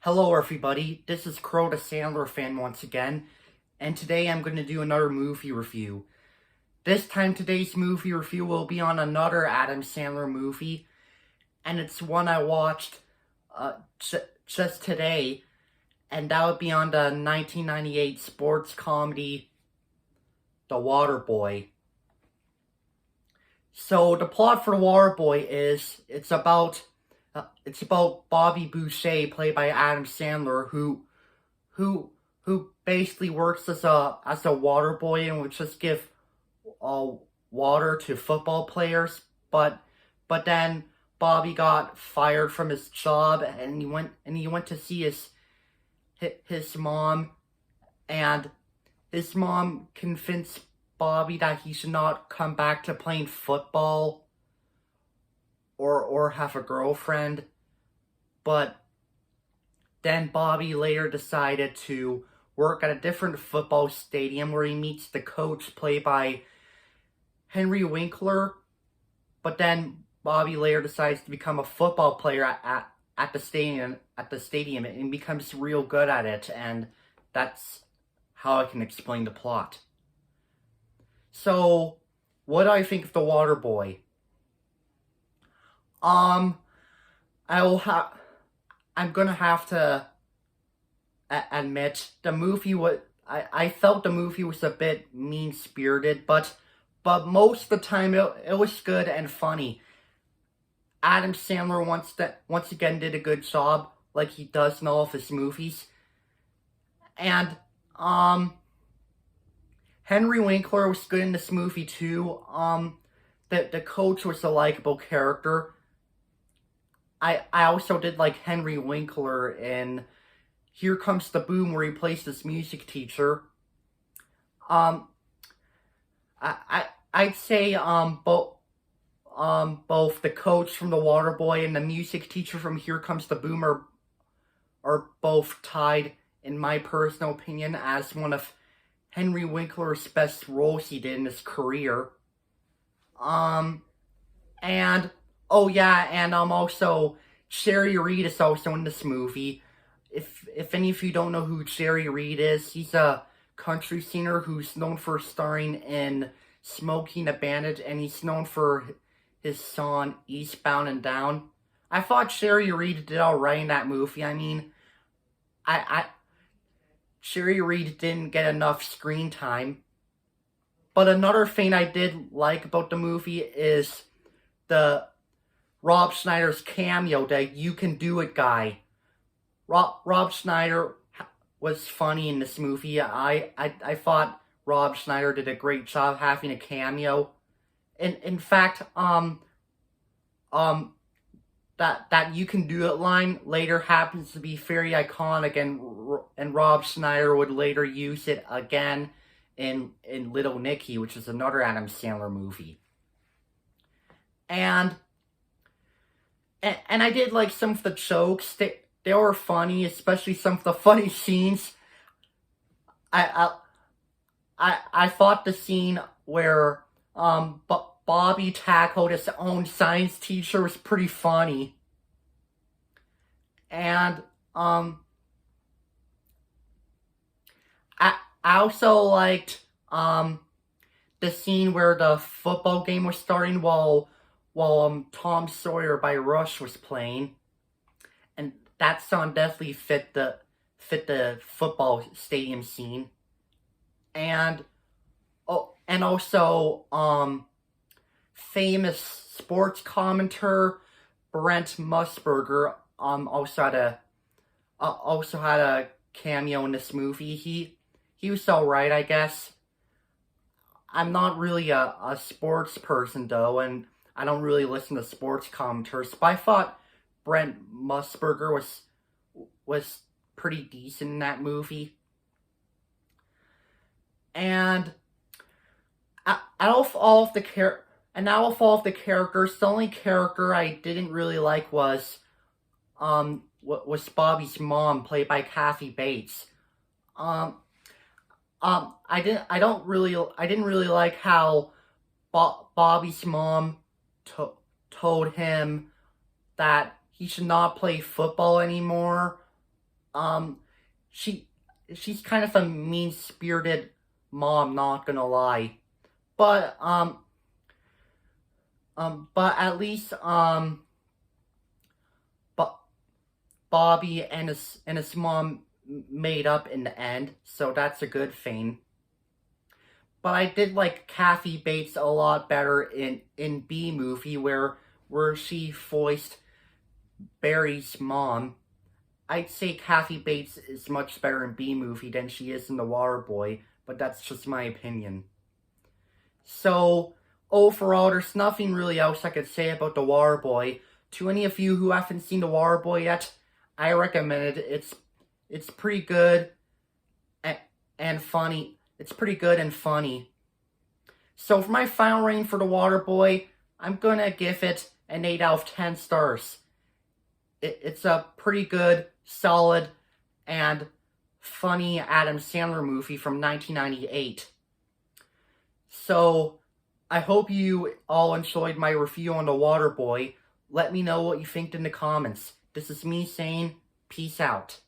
Hello everybody, this is Crow the Sandler fan once again, and today I'm going to do another movie review. This time today's movie review will be on another Adam Sandler movie, and it's one I watched just today, and that would be on the 1998 sports comedy, The Waterboy. So the plot for The Waterboy is, it's about Bobby Boucher, played by Adam Sandler, who basically works as a water boy and would just give water to football players. But then Bobby got fired from his job, and he went to see his mom, and his mom convinced Bobby that he should not come back to playing football or have a girlfriend. But then Bobby later decided to work at a different football stadium where he meets the coach, played by Henry Winkler. But then Bobby later decides to become a football player at the stadium and becomes real good at it, and that's how I can explain the plot. So, what do I think of The Waterboy? I'm gonna have to admit I felt the movie was a bit mean-spirited, but most of the time it was good and funny. Adam Sandler once again did a good job, like he does in all of his movies. And Henry Winkler was good in this movie too. The coach was a likable character. I also did like Henry Winkler in Here Comes the Boom, where he plays this music teacher. I'd say both the coach from The Waterboy and the music teacher from Here Comes the Boom are both tied, in my personal opinion, as one of Henry Winkler's best roles he did in his career. And oh yeah, and also Sherry Reed is also in this movie. If any of you don't know who Sherry Reed is, he's a country singer who's known for starring in Smokey the Bandit, and he's known for his song Eastbound and Down. I thought Sherry Reed did alright in that movie. I mean, Sherry Reed didn't get enough screen time. But another thing I did like about the movie is the Rob Schneider's cameo, the "You Can Do It" guy. Rob Schneider was funny in this movie. I thought Rob Schneider did a great job having a cameo. In fact, that "You Can Do It" line later happens to be very iconic, and Rob Schneider would later use it again in Little Nicky, which is another Adam Sandler movie. And I did like some of the jokes. They were funny, especially some of the funny scenes. I thought the scene where Bobby tackled his own science teacher was pretty funny. And I also liked the scene where the football game was starting while Tom Sawyer by Rush was playing, and that song definitely fit the football stadium scene. And also famous sports commentator Brent Musburger also had a cameo in this movie. He was alright, I guess. I'm not really a sports person though, and I don't really listen to sports commentators, but I thought Brent Musburger was pretty decent in that movie. And out of all of the characters, the only character I didn't really like was Bobby's mom, played by Kathy Bates. I didn't really like how Bobby's mom told him that he should not play football anymore, Um, she she's kind of a mean-spirited mom, not gonna lie. But but at least but Bobby and his mom made up in the end, so that's a good thing. But I did like Kathy Bates a lot better in B movie where she voiced Barry's mom. I'd say Kathy Bates is much better in B movie than she is in The Waterboy, but that's just my opinion. So overall, there's nothing really else I could say about The Waterboy. To any of you who haven't seen The Waterboy yet, I recommend it. It's pretty good and funny. It's pretty good and funny. So for my final rating for The Waterboy, I'm gonna give it an 8 out of 10 stars. It's a pretty good, solid, and funny Adam Sandler movie from 1998. So I hope you all enjoyed my review on The Waterboy. Let me know what you think in the comments. This is me saying peace out.